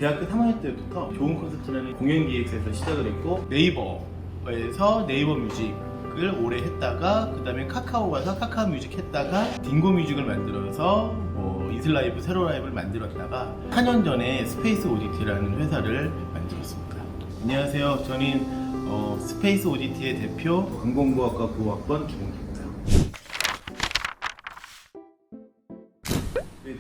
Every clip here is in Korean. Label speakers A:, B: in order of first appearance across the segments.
A: 대학교 3학년 때부터 좋은 콘서트라는 공연기획사에서 시작을 했고, 네이버에서 네이버 뮤직을 오래 했다가, 그 다음에 카카오 가서 카카오 뮤직 했다가, 딩고 뮤직을 만들어서 이슬라이브, 세로라이브를 만들었다가 4년 전에 스페이스 오디티라는 회사를 만들었습니다. 안녕하세요. 저는 스페이스 오디티의 대표 관공부학과 9학번 주봉기입니다.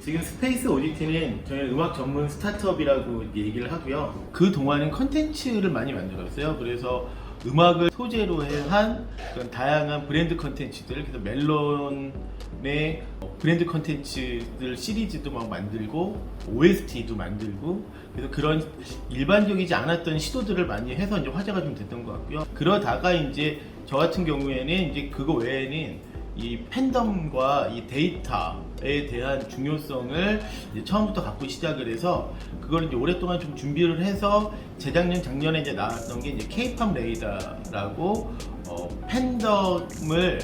A: 지금 스페이스 오디티는 저희 음악 전문 스타트업이라고 얘기를 하고요. 그 동안은 컨텐츠를 많이 만들었어요. 그래서 음악을 소재로 한 그런 다양한 브랜드 컨텐츠들, 그래서 멜론의 브랜드 컨텐츠들 시리즈도 막 만들고 OST도 만들고, 그래서 그런 일반적이지 않았던 시도들을 많이 해서 이제 화제가 좀 됐던 것 같고요. 그러다가 이제 저 같은 경우에는 이제 그거 외에는 이 팬덤과 이 데이터에 대한 중요성을 이제 처음부터 갖고 시작을 해서 그걸 이제 오랫동안 좀 준비를 해서 재작년, 작년에 이제 나왔던 게 이제 K-팝 레이더라고 팬덤을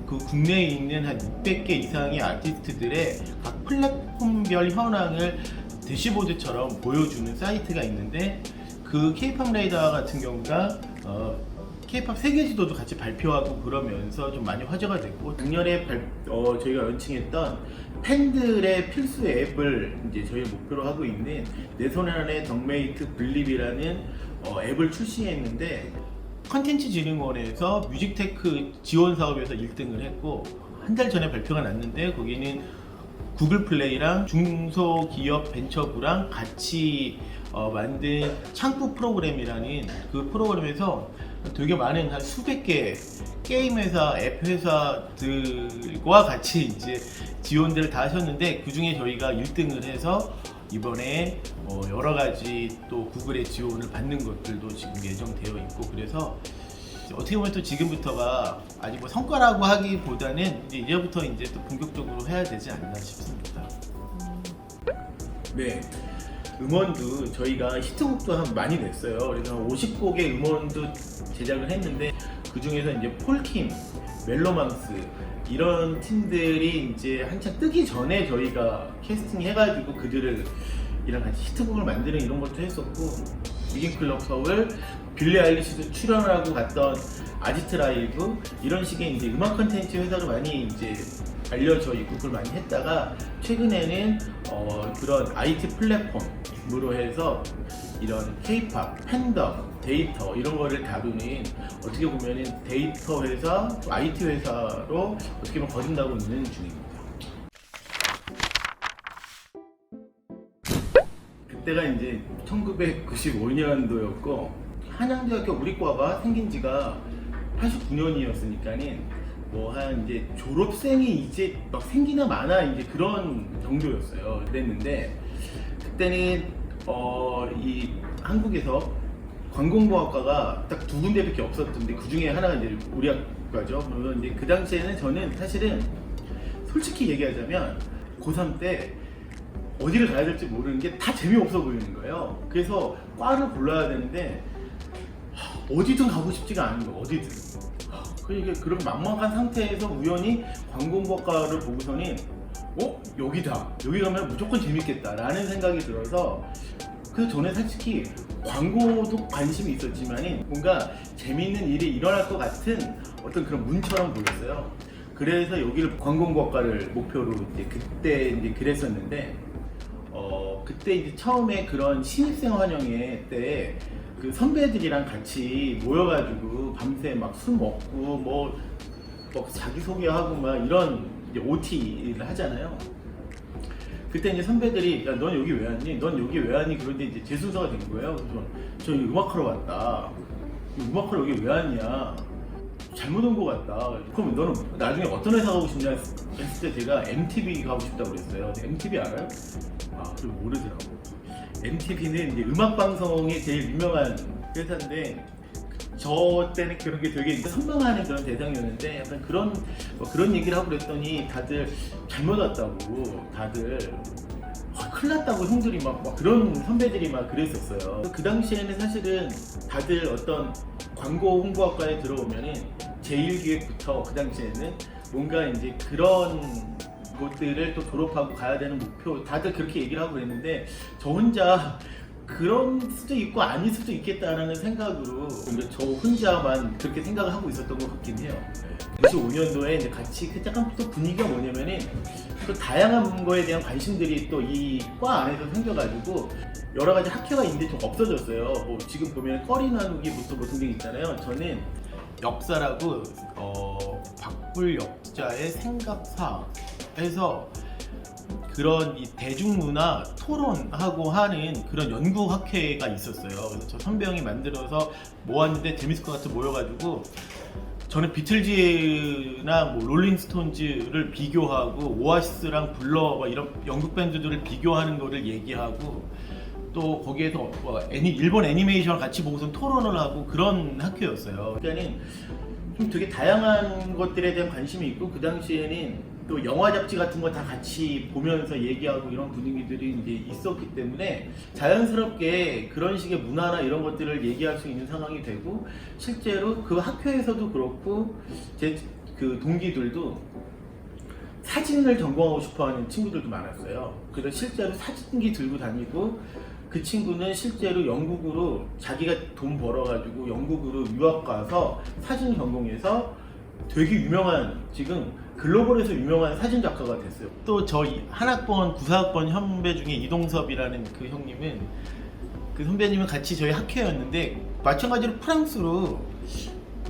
A: 그 국내에 있는 한 600개 이상의 아티스트들의 각 플랫폼별 현황을 대시보드처럼 보여주는 사이트가 있는데, 그 K-팝 레이더 같은 경우가 K-팝 세계 지도도 같이 발표하고 그러면서 좀 많이 화제가 됐고, 작년에 저희가 런칭했던 팬들의 필수 앱을 이제 저희 목표로 하고 있는 내 손 안에 덕메이트 블립이라는 앱을 출시했는데, 컨텐츠진흥원에서 뮤직테크 지원 사업에서 1등을 했고, 한 달 전에 발표가 났는데 거기는 구글 플레이랑 중소기업 벤처부랑 같이 만든 창구 프로그램이라는 그 프로그램에서 되게 많은 한 수백 개 게임 회사, 앱 회사들과 같이 이제 지원들을 다 하셨는데, 그 중에 저희가 1등을 해서 이번에 여러 가지 또 구글의 지원을 받는 것들도 지금 예정되어 있고, 그래서 어떻게 보면 또 지금부터가 아직 뭐 성과라고 하기보다는 이제부터 이제 또 본격적으로 해야 되지 않나 싶습니다. 네. 음원도 저희가 히트곡도 한 많이 냈어요. 그래서 50곡의 음원도 제작을 했는데, 그 중에서 이제 폴킴, 멜로망스 이런 팀들이 이제 한참 뜨기 전에 저희가 캐스팅 해가지고 그들을 이랑 같이 히트곡을 만드는 이런 것도 했었고, 위긴클럽 서울, 빌리 아일리시도 출연하고 갔던 아지트 라이브, 이런 식의 이제 음악 컨텐츠 회사로 많이 이제 알려져 있고 그걸 많이 했다가, 최근에는 그런 IT 플랫폼으로 해서 이런 K-팝, 팬덤, 데이터 이런 거를 다루는, 어떻게 보면은 데이터 회사, 또 IT 회사로 어떻게 보면 거듭나고 있는 중입니다. 그때가 이제 1995년도였고 한양대학교 우리 과가 생긴 지가 89년이었으니까는 뭐 한 이제 졸업생이 이제 막 생기나 마나 이제 그런 정도였어요. 그랬는데 그때는 이 한국에서 관공부학과가 딱 두 군데밖에 없었던데, 그 중에 하나가 이제 우리 학과죠. 그래서 이제 그 당시에는 저는 사실은 솔직히 얘기하자면 고3 때 어디를 가야 될지 모르는 게 다 재미없어 보이는 거예요. 그래서 과를 골라야 되는데 어디든 가고 싶지가 않은 거예요. 어디든. 그러니까 그런 막막한 상태에서 우연히 관공부학과를 보고서는 여기다. 여기 가면 무조건 재밌겠다 라는 생각이 들어서, 그 전에 솔직히 광고도 관심이 있었지만 뭔가 재미있는 일이 일어날 것 같은 어떤 그런 문처럼 보였어요. 그래서 여기를 관공부학과를 목표로 이제 그때 이제 그랬었는데, 그때 이제 처음에 그런 신입생 환영회 때 그 선배들이랑 같이 모여가지고 밤새 막 술 먹고 뭐 자기소개하고 막 이런 이제 OT를 하잖아요. 그때 이제 선배들이 야, 넌 여기 왜 왔니? 넌 여기 왜 왔니? 그런데 이제 제 순서가 된 거예요. 그래서 저 음악하러 왔다. 음악하러 여기 왜 왔냐? 잘못 온 것 같다. 그럼 너는 나중에 어떤 회사 가고 싶냐 했을 때 제가 MTV 가고 싶다고 그랬어요. MTV 알아요? 그리고 모르더라고. MTV는 이제 음악방송이 제일 유명한 회사인데, 저 때는 그런 게 되게 선망하는 그런 대상이었는데, 약간 그런 얘기를 하고 그랬더니 다들 잘못 왔다고, 다들 큰일 났다고 형들이 막 그런 선배들이 막 그랬었어요. 그 당시에는 사실은 다들 어떤 광고 홍보학과에 들어오면은 제1기획부터 그 당시에는 뭔가 이제 그런 곳들을 또 졸업하고 가야 되는 목표, 다들 그렇게 얘기를 하고 그랬는데, 저 혼자 그런 수도 있고 아닐 수도 있겠다라는 생각으로 저 혼자만 그렇게 생각을 하고 있었던 것 같긴 해요. 95년도에 이제 같이 그 약간 또 분위기가 뭐냐면은 또 다양한 거에 대한 관심들이 또 이 과 안에서 생겨가지고 여러 가지 학회가 있는데 좀 없어졌어요. 뭐 지금 보면 꺼리 나누기부터 뭐 등등 있잖아요. 저는 역사라고 박불역자의 생각사에서 그런 이 대중문화 토론하고 하는 그런 연구학회가 있었어요. 그래서 저 선배 형이 만들어서 모았는데 재밌을 것 같아 모여가지고 저는 비틀즈나 뭐 롤링스톤즈를 비교하고 오아시스랑 블러 이런 영국 밴드들을 비교하는 거를 얘기하고 또 거기에서 일본 애니메이션을 같이 보고서 토론을 하고 그런 학교였어요. 그러니까 좀 되게 다양한 것들에 대한 관심이 있고 그 당시에는 또 영화 잡지 같은 거 다 같이 보면서 얘기하고 이런 분위기들이 이제 있었기 때문에 자연스럽게 그런 식의 문화나 이런 것들을 얘기할 수 있는 상황이 되고 실제로 그 학교에서도 그렇고 제 그 동기들도 사진을 전공하고 싶어하는 친구들도 많았어요. 그래서 실제로 사진기 들고 다니고 그 친구는 실제로 영국으로 자기가 돈 벌어가지고 영국으로 유학 가서 사진 전공해서 되게 유명한 지금 글로벌에서 유명한 사진 작가가 됐어요. 또 저 한 학번 94학번 현배 중에 이동섭이라는 그 형님은 그 선배님은 같이 저희 학회였는데 마찬가지로 프랑스로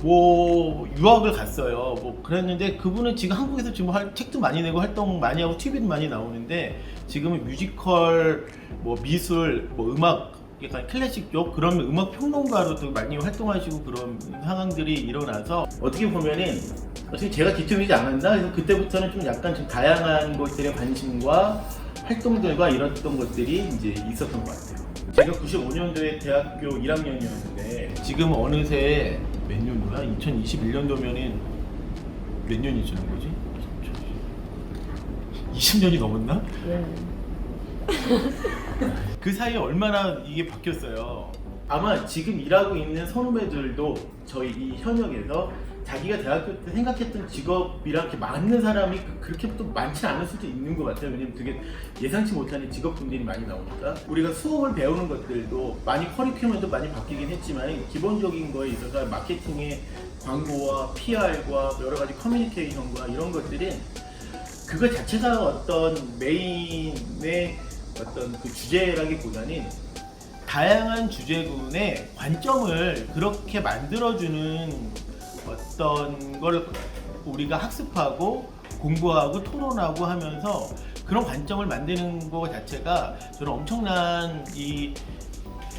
A: 뭐 유학을 갔어요. 뭐 그랬는데 그분은 지금 한국에서 지금 책도 많이 내고 활동 많이 하고 TV도 많이 나오는데 지금은 뮤지컬, 뭐 미술, 뭐 음악, 약간 클래식 쪽 그런 음악 평론가로도 많이 활동하시고 그런 상황들이 일어나서 어떻게 보면은 어떻게 제가 뒤틀리지 않았나? 그래서 그때부터는 좀 약간 좀 다양한 것들에 관심과 활동들과 이랬던 것들이 이제 있었던 것 같아요. 제가 95년도에 대학교 1학년이었는데 지금 어느새 몇 년도야? 2021년도면은 몇 년이 지난 거지? 20년이 넘었나?
B: 네.
A: 그 사이에 얼마나 이게 바뀌었어요. 아마 지금 일하고 있는 선후배들도 저희 이 현역에서 자기가 대학교 때 생각했던 직업이랑 이렇게 맞는 사람이 그렇게 또 많지 않을 수도 있는 것 같아요. 왜냐면 되게 예상치 못하는 직업군들이 많이 나오니까 우리가 수업을 배우는 것들도 많이 커리큘럼도 많이 바뀌긴 했지만 기본적인 거에 있어서 마케팅의 광고와 PR과 여러 가지 커뮤니케이션과 이런 것들은 그거 자체가 어떤 메인의 어떤 그 주제라기보다는 다양한 주제군의 관점을 그렇게 만들어주는 어떤 걸 우리가 학습하고 공부하고 토론하고 하면서 그런 관점을 만드는 것 자체가 저는 엄청난 이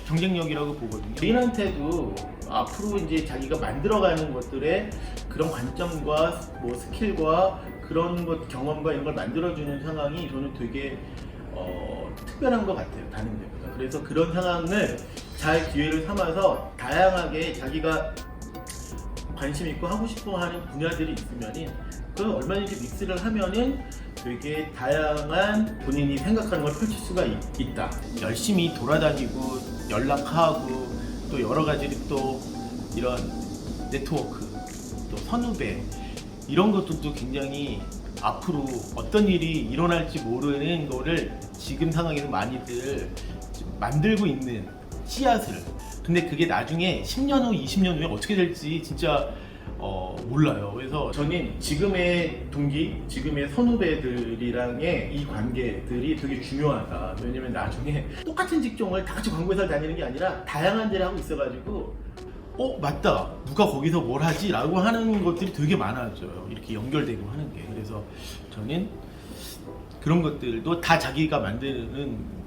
A: 경쟁력이라고 보거든요. 개인한테도 앞으로 이제 자기가 만들어가는 것들의 그런 관점과 뭐 스킬과 그런 것 경험과 이런 걸 만들어주는 상황이 저는 되게 특별한 것 같아요. 다른 데보다. 그래서 그런 상황을 잘 기회를 삼아서 다양하게 자기가 관심 있고 하고 싶어 하는 분야들이 있으면은 그걸 얼마든지 믹스를 하면은 되게 다양한 본인이 생각하는 걸 펼칠 수가 있다. 열심히 돌아다니고 연락하고 또 여러 가지로 또 이런 네트워크 또 선후배 이런 것들도 굉장히 앞으로 어떤 일이 일어날지 모르는 거를 지금 상황에서 많이들 만들고 있는 씨앗을 근데 그게 나중에 10년 후, 20년 후에 어떻게 될지 진짜 몰라요. 그래서 저는 지금의 동기, 지금의 선후배들이랑의 이 관계들이 되게 중요하다. 왜냐면 나중에 똑같은 직종을 다 같이 광고회사를 다니는 게 아니라 다양한 데를 하고 있어가지고 맞다. 누가 거기서 뭘 하지? 라고 하는 것들이 되게 많아져요. 이렇게 연결되고 하는 게. 그래서 저는 그런 것들도 다 자기가 만드는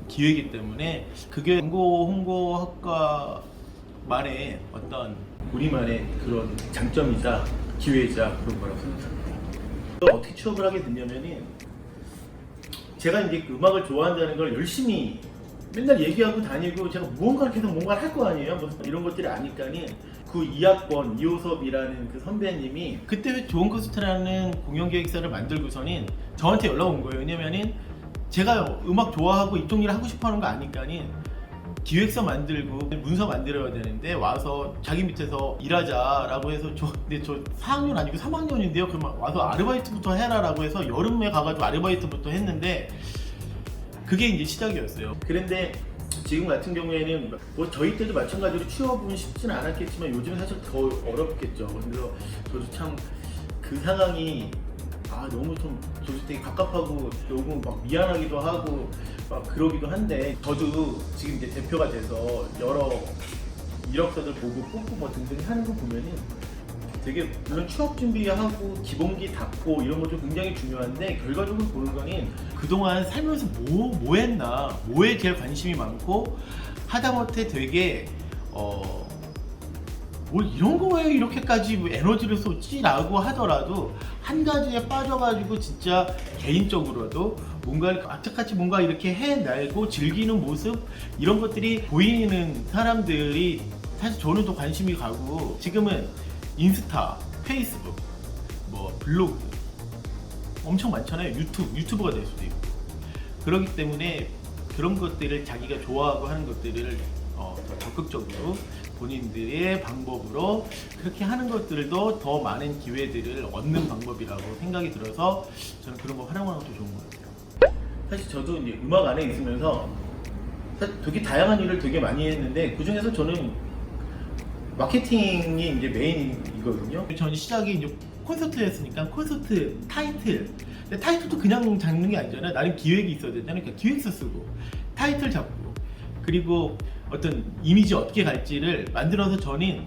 A: 기회이기 때문에 그게 광고 홍보학과만의 어떤 우리만의 그런 장점이자 기회이자 그런 거라고 생각합니다. 어떻게 취업을 하게 됐냐면은 제가 이제 그 음악을 좋아한다는 걸 열심히 맨날 얘기하고 다니고 제가 무언가를 계속 뭔가를 할 거 아니에요. 뭐 이런 것들이 아니까는 그 2학번 이호섭이라는 그 선배님이 그때 좋은 코스트라는 공연기획사를 만들고서는 저한테 연락 온 거예요. 왜냐면은 제가 음악 좋아하고 이쪽 일을 하고 싶어 하는 거 아니까는 기획서 만들고 문서 만들어야 되는데 와서 자기 밑에서 일하자라고 해서 근데 저 4학년 아니고 3학년인데요. 그럼 와서 아르바이트부터 해라라고 해서 여름에 가가지고 아르바이트부터 했는데 그게 이제 시작이었어요. 그런데 지금 같은 경우에는 뭐 저희 때도 마찬가지로 취업은 쉽지는 않았겠지만 요즘은 사실 더 어렵겠죠. 그래서 저도 참 그 상황이 너무 좀 저도 되게 갑갑하고 너무 막 미안하기도 하고 막 그러기도 한데, 저도 지금 이제 대표가 돼서 여러 이력서들 보고 뽑고 뭐 등등 하는 거 보면은 되게, 물론 취업 준비하고 기본기 닦고 이런 것도 굉장히 중요한데, 결과적으로 보는 거는 그동안 살면서 뭐 했나, 뭐에 제일 관심이 많고, 하다못해 되게 뭘 이런 거에 이렇게까지 뭐 에너지를 쏟지라고 하더라도 한 가지에 빠져가지고 진짜 개인적으로도 뭔가를 악착같이 뭔가 이렇게 해내고 즐기는 모습, 이런 것들이 보이는 사람들이 사실 저는 더 관심이 가고, 지금은 인스타, 페이스북, 뭐 블로그 엄청 많잖아요. 유튜버가 될 수도 있고. 그렇기 때문에 그런 것들을 자기가 좋아하고 하는 것들을 더 적극적으로 본인들의 방법으로 그렇게 하는 것들도 더 많은 기회들을 얻는 방법이라고 생각이 들어서 저는 그런 거 활용하는 것도 좋은 것 같아요. 사실 저도 이제 음악 안에 있으면서 사실 되게 다양한 일을 되게 많이 했는데, 그 중에서 저는 마케팅이 이제 메인이거든요. 저는 시작이 이제 콘서트 했으니까 콘서트 타이틀, 근데 타이틀도 그냥 잡는 게 아니잖아요. 나름 기획이 있어야 되잖아요. 그러니까 기획서 쓰고 타이틀 잡고, 그리고 어떤 이미지 어떻게 갈지를 만들어서, 저는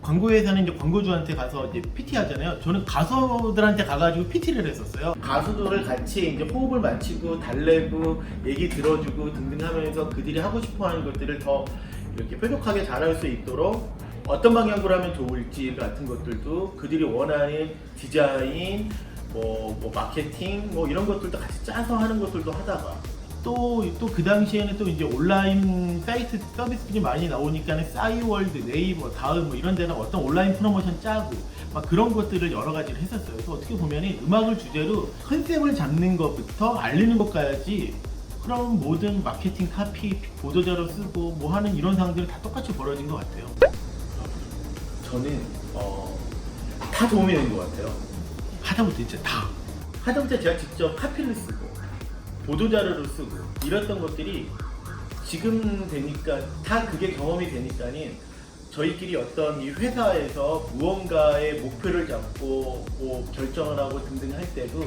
A: 광고회사는 이제 광고주한테 가서 이제 PT 하잖아요. 저는 가수들한테 가가지고 PT를 했었어요. 가수들을 같이 이제 호흡을 맞추고 달래고 얘기 들어주고 등등 하면서 그들이 하고 싶어하는 것들을 더 이렇게 뾰족하게 잘할 수 있도록 어떤 방향으로 하면 좋을지 같은 것들도, 그들이 원하는 디자인, 뭐 마케팅, 뭐 이런 것들도 같이 짜서 하는 것들도 하다가, 또 그 당시에는 또 이제 온라인 사이트 서비스들이 많이 나오니까는 싸이월드, 네이버, 다음 뭐 이런 데는 어떤 온라인 프로모션 짜고 막 그런 것들을 여러 가지를 했었어요. 그래서 어떻게 보면은 음악을 주제로 컨셉을 잡는 것부터 알리는 것까지, 그런 모든 마케팅 카피, 보도자료 쓰고 뭐 하는 이런 상황들이 다 똑같이 벌어진 것 같아요. 저는 다 도움이 된 것 같아요. 하다못해 진짜 다. 하다못해 제가 직접 카피를 쓰고 보도자료를 쓰고 이랬던 것들이 지금 되니까, 다 그게 경험이 되니까는 저희끼리 어떤 이 회사에서 무언가의 목표를 잡고 뭐 결정을 하고 등등 할 때도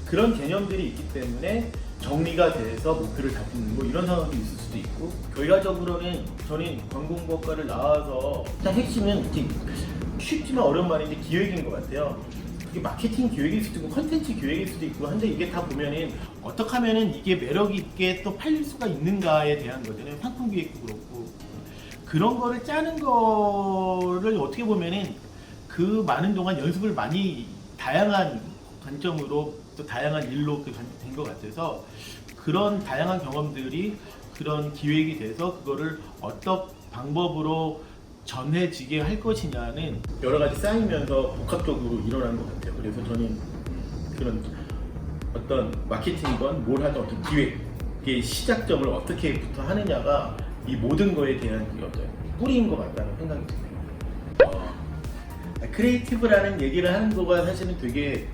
A: 그런 개념들이 있기 때문에 정리가 돼서 목표를 잡는 뭐 이런 상황도 있을 수도 있고, 결과적으로는 저는 관공고과를 나와서 일단 핵심은 쉽지만 어려운 말인데 기획인 것 같아요. 그게 마케팅 기획일 수도 있고 컨텐츠 기획일 수도 있고 한데, 이게 다 보면은 어떻게 하면은 이게 매력 있게 또 팔릴 수가 있는가에 대한 거잖아요. 상품 기획도 그렇고, 그런 거를 짜는 거를 어떻게 보면은 그 많은 동안 연습을 많이 다양한 관점으로 또 다양한 일로 된 것 같아서, 그런 다양한 경험들이 그런 기획이 돼서 그거를 어떤 방법으로 전해지게 할 것이냐는 여러 가지 쌓이면서 복합적으로 일어나는 것 같아요. 그래서 저는 그런 어떤 마케팅이건 뭘 하든 어떤 기획의 시작점을 어떻게부터 하느냐가 이 모든 거에 대한 어떤 뿌리인 것 같다는 생각이 드네요. 크리에이티브라는 얘기를 하는 거가 사실은 되게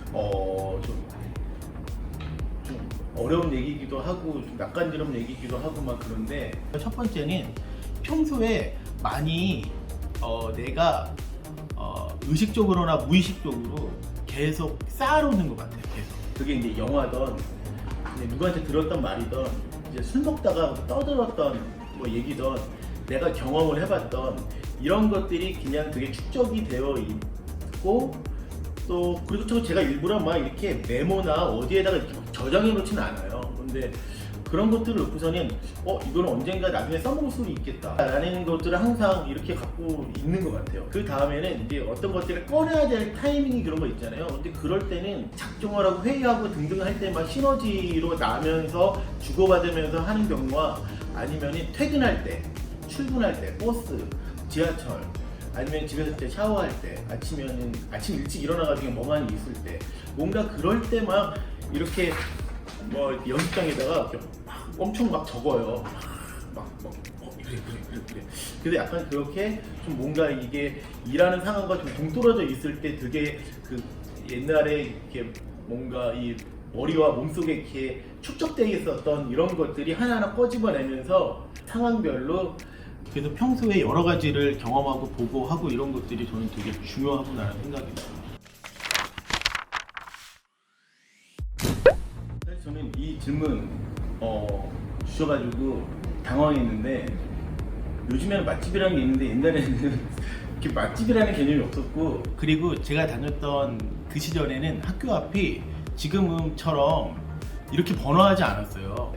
A: 좀 어려운 얘기이기도 하고 좀 낯간지럼 얘기이기도 하고 막 그런데, 첫 번째는 평소에 많이 내가 의식적으로나 무의식적으로 계속 쌓아놓는 것 같아요. 계속 그게 이제 영화든 누구한테 들었던 말이든 이제 술 먹다가 떠들었던 뭐 얘기든 내가 경험을 해봤던 이런 것들이 그냥 되게 축적이 되어 있고, 또 그리고 또 제가 일부러 막 이렇게 메모나 어디에다가 이렇게 저장해 놓지는 않아요. 근데 그런 것들을 놓고서는 이거는 언젠가 나중에 써먹을 수 있겠다 라는 것들을 항상 이렇게 갖고 있는 것 같아요. 그 다음에는 이제 어떤 것들을 꺼내야 될 타이밍이 그런 거 있잖아요. 근데 그럴 때는 작정을 하고 회의하고 등등 할 때 막 시너지로 나면서 주고받으면서 하는 경우와, 아니면 퇴근할 때, 출근할 때, 버스, 지하철, 아니면 집에서 때 샤워할 때, 아침이면은 아침 일찍 일어나가지고 멍하니 있을 때, 뭔가 그럴 때 막 이렇게 뭐 연습장에다가 엄청 막 적어요. 그래. 근데 약간 그렇게 좀 뭔가 이게 일하는 상황과 좀 동떨어져 있을 때 되게 그 옛날에 이렇게 뭔가 이 머리와 몸속에 이렇게 축적되어 있었던 이런 것들이 하나하나 꺼집어내면서 상황별로 그래서 평소에 여러 가지를 경험하고 보고 하고 이런 것들이 저는 되게 중요하구나라는 생각이 들어요. 사실 저는 이 질문 주셔가지고 당황했는데 요즘에는 맛집이라는 게 있는데 옛날에는 이렇게 맛집이라는 개념이 없었고 그리고 제가 다녔던 그 시절에는 학교 앞이 지금처럼 이렇게 번화하지 않았어요.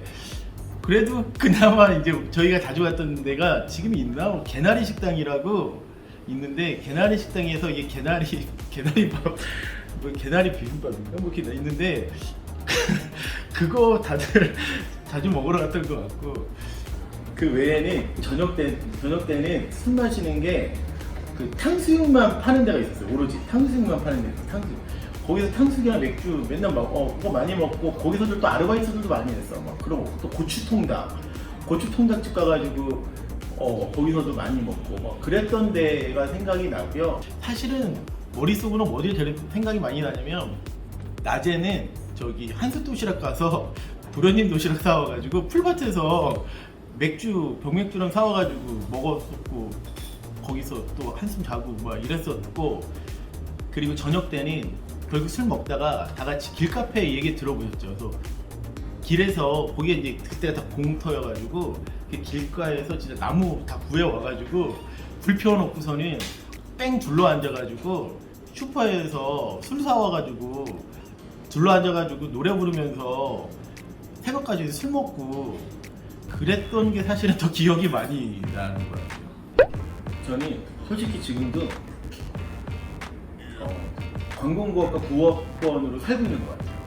A: 그래도 그나마 이제 저희가 자주 갔던 데가 지금 있나? 개나리 식당이라고 있는데 개나리 식당에서 이게 개나리밥 뭐 개나리 비빔밥인가 뭐 이렇게 있는데 그거 다들 자주 먹으러 갔던 것 같고 그 외에는 저녁 때는 술 마시는 게 그 탕수육만 파는 데가 있었어요. 오로지 탕수육만 파는 데 있었어요. 탕수육. 거기서 탕수육이랑 맥주 맨날 막 그거 많이 먹고 거기서도 또 아르바이트들도 많이 했어. 막 그러고 또 고추통닭집 가가지고 거기서도 많이 먹고 막 그랬던 데가 생각이 나고요. 사실은 머릿속으로 어디 생각이 많이 나냐면 낮에는 저기 한솥 도시락 가서 도련님 도시락 사와가지고 풀밭에서 병맥주랑 사와가지고 먹었었고 거기서 또 한숨 자고 막 이랬었고 그리고 저녁 때는 결국 술 먹다가 다 같이 길카페 얘기 들어보셨죠? 그래서 길에서 거기에 이제 그때가 다 공터여가지고 길가에서 진짜 나무 다 구해와가지고 불 피워놓고서는 뺑 둘러 앉아가지고 슈퍼에서 술 사와가지고 둘러 앉아가지고 노래 부르면서 새벽까지 술 먹고 그랬던 게 사실은 더 기억이 많이 나는 것 같아요. 저는 솔직히 지금도 관공부학과 9학번으로 살고 있는 것 같아요.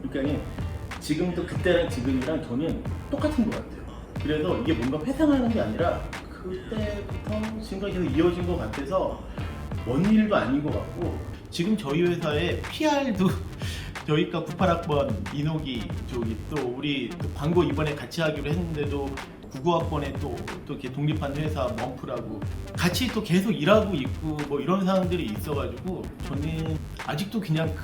A: 그러니까 지금도 그때랑 지금이랑 저는 똑같은 것 같아요. 그래서 이게 뭔가 회상하는 게 아니라 그때부터 지금까지 계속 이어진 것 같아서 먼 일도 아닌 것 같고 지금 저희 회사에 PR도 저희과 98학번 이노기 저기 또 우리 또 광고 이번에 같이 하기로 했는데도 99학번에 또 이렇게 독립한 회사 멈프라고 같이 또 계속 일하고 있고 뭐 이런 사람들이 있어가지고 저는 아직도 그냥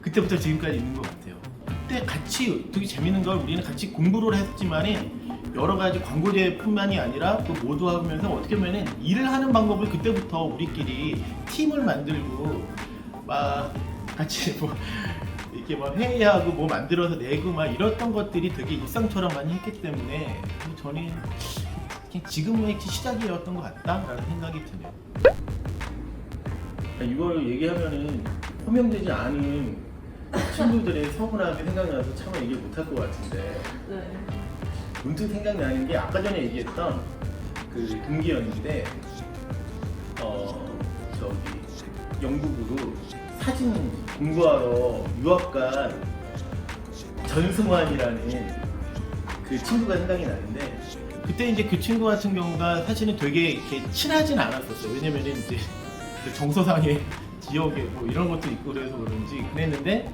A: 그때부터 지금까지 있는 것 같아요. 그때 같이 되게 재밌는 걸 우리는 같이 공부를 했지만은 여러 가지 광고제뿐만이 아니라 그 모두 하면서 어떻게 보면은 일을 하는 방법을 그때부터 우리끼리 팀을 만들고 막 같이 뭐 이렇게 막 회의하고 뭐 만들어서 내고 막 이랬던 것들이 되게 일상처럼 많이 했기 때문에 저는 지금의 시작이었던 것 같다라는 생각이 드네요. 이걸 얘기하면은 호명되지 않은 친구들의 서운함이 생각나서 차마 얘기 못할 것 같은데 문득 생각나는 게 아까 전에 얘기했던 그 동기였는데 저기 영국으로 사진 공부하러 유학 간 전승환이라는 그 친구가 생각이 나는데 그때 이제 그 친구 같은 경우가 사실은 되게 이렇게 친하진 않았었어요. 왜냐면은 이제 그 정서상의 지역에 뭐 이런 것도 있고 그래서 그런지 그랬는데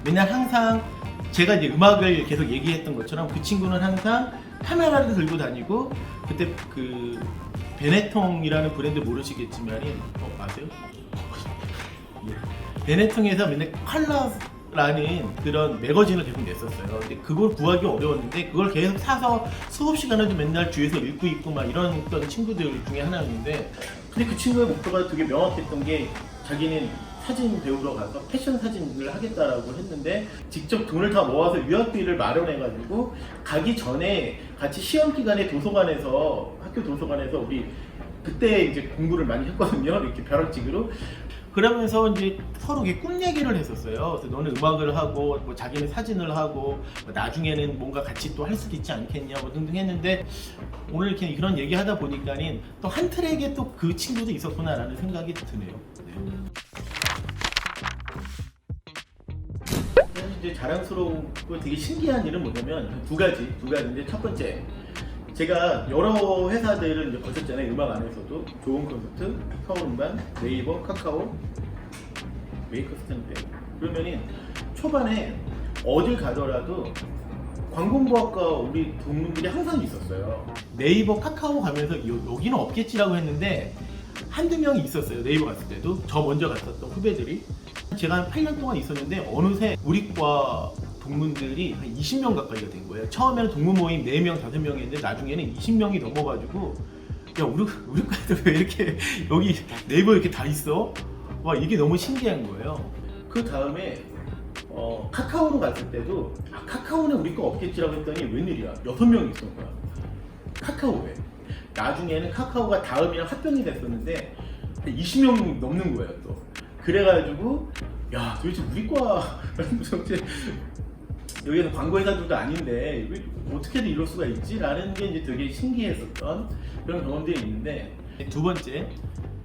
A: 맨날 항상 제가 이제 음악을 계속 얘기했던 것처럼 그 친구는 항상 카메라를 들고 다니고 그때 그 베네통이라는 브랜드 모르시겠지만 아세요? 베네통에서 맨날 컬러라는 그런 매거진을 계속 냈었어요. 근데 그걸 구하기 어려웠는데 그걸 계속 사서 수업 시간에도 맨날 주위에서 읽고 있고 막 이런 친구들 중에 하나였는데 근데 그 친구의 목표가 되게 명확했던 게 자기는 사진 배우러 가서 패션 사진을 하겠다라고 했는데 직접 돈을 다 모아서 유학비를 마련해가지고 가기 전에 같이 시험 기간에 도서관에서 학교 도서관에서 우리 그때 이제 공부를 많이 했거든요. 이렇게 벼락치기로. 그러면서 이제 서로 꿈 얘기를 했었어요. 그래서 너는 음악을 하고 뭐 자기는 사진을 하고 뭐 나중에는 뭔가 같이 또 할 수도 있지 않겠냐 뭐 등등 했는데 오늘 이렇게 그런 얘기 하다 보니까는 또 한 트랙에 또 그 친구도 있었구나라는 생각이 드네요. 사실 이제 자랑스럽고 되게 신기한 일은 뭐냐면 두 가지인데 첫 번째 제가 여러 회사들을 이제 거쳤잖아요. 음악 안에서도 좋은 콘서트, 서울음반, 네이버, 카카오, 메이커스탠드. 그러면은 초반에 어딜 가더라도 관공부학과 우리 동문들이 항상 있었어요. 네이버, 카카오 가면서 여기는 없겠지라고 했는데 한두 명이 있었어요. 네이버 갔을 때도 저 먼저 갔었던 후배들이 제가 한 8년 동안 있었는데 어느새 우리과 동문들이 한 20명 가까이가 된 거예요. 처음에는 동문 모임 4명, 5명이었는데 나중에는 20명이 넘어가지고 야 우리과 애들 왜 이렇게 여기 네이버 이렇게 다 있어? 와 이게 너무 신기한 거예요. 그 다음에 카카오로 갔을 때도 카카오는 우리 거 없겠지라고 했더니 웬일이야 6명이 있었던 거야 카카오에. 나중에는 카카오가 다음이랑 합병이 됐었는데 20명 넘는 거예요 또. 그래가지고 야 도대체 우리과 여기는 광고회사들도 아닌데 왜 어떻게든 이럴 수가 있지? 라는 게 이제 되게 신기했었던 그런 경험들이 있는데, 두 번째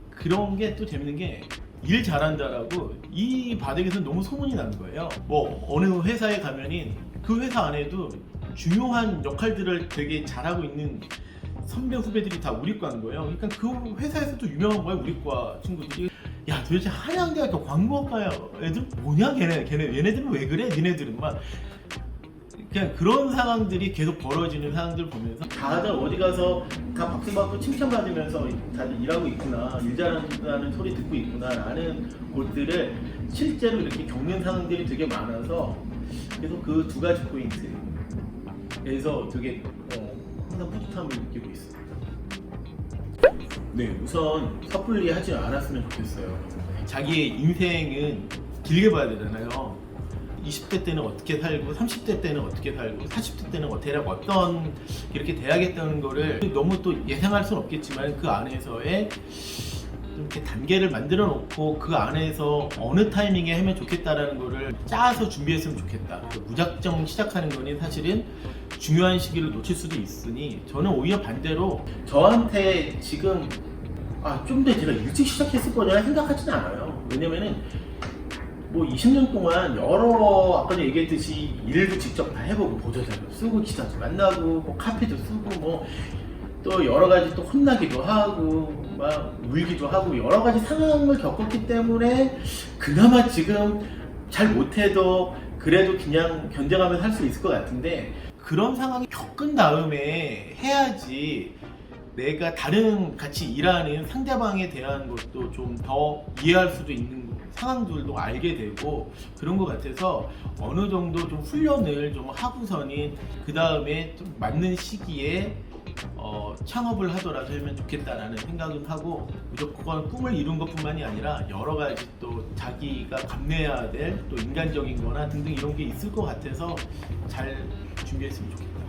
A: 그런 게 또 재밌는 게 일 잘한다라고 이 바닥에서 너무 소문이 나는 거예요. 뭐 어느 회사에 가면은 그 회사 안에도 중요한 역할들을 되게 잘하고 있는 선배 후배들이 다 우리과인 거예요. 그러니까 그 회사에서도 유명한 거예요 우리과 친구들이. 야 도대체 한양대학교 광고학과 애들 뭐냐 얘네들은 왜 그래? 니네들은 막 그냥 그런 상황들이 계속 벌어지는 상황들 보면서 다들 어디 가서 다 박수받고 칭찬받으면서 다들 일하고 있구나, 일 잘한다는 소리 듣고 있구나 라는 곳들을 실제로 이렇게 겪는 상황들이 되게 많아서 그래서 그 두 가지 포인트에서 되게 항상 뿌듯함을 느끼고 있습니다. 네, 우선 섣불리 하지 않았으면 좋겠어요. 자기의 인생은 길게 봐야 되잖아요. 20대 때는 어떻게 살고 30대 때는 어떻게 살고 40대 때는 대략 어떤 이렇게 돼야겠다는 거를 너무 또 예상할 수는 없겠지만 그 안에서의 이렇게 단계를 만들어 놓고 그 안에서 어느 타이밍에 하면 좋겠다라는 거를 짜서 준비했으면 좋겠다. 무작정 시작하는 거는 사실은 중요한 시기를 놓칠 수도 있으니 저는 오히려 반대로 저한테 지금 좀 더 제가 일찍 시작했을 거냐 생각하지는 않아요. 왜냐면은 뭐 20년 동안 여러 아까 얘기했듯이 일도 직접 다 해보고 보도자료 쓰고 기사도 만나고 뭐 카페도 쓰고 뭐 또 여러 가지 또 혼나기도 하고 막 울기도 하고 여러 가지 상황을 겪었기 때문에 그나마 지금 잘 못해도 그래도 그냥 견뎌가면서 할 수 있을 것 같은데, 그런 상황을 겪은 다음에 해야지 내가 다른 같이 일하는 상대방에 대한 것도 좀 더 이해할 수도 있는 상황들도 알게 되고 그런 것 같아서 어느 정도 좀 훈련을 좀 하고서는 그 다음에 좀 맞는 시기에 창업을 하더라도 하면 좋겠다라는 생각은 하고, 무조건 꿈을 이룬 것뿐만이 아니라 여러 가지 또 자기가 감내해야 될 또 인간적인 거나 등등 이런 게 있을 것 같아서 잘 준비했으면 좋겠다.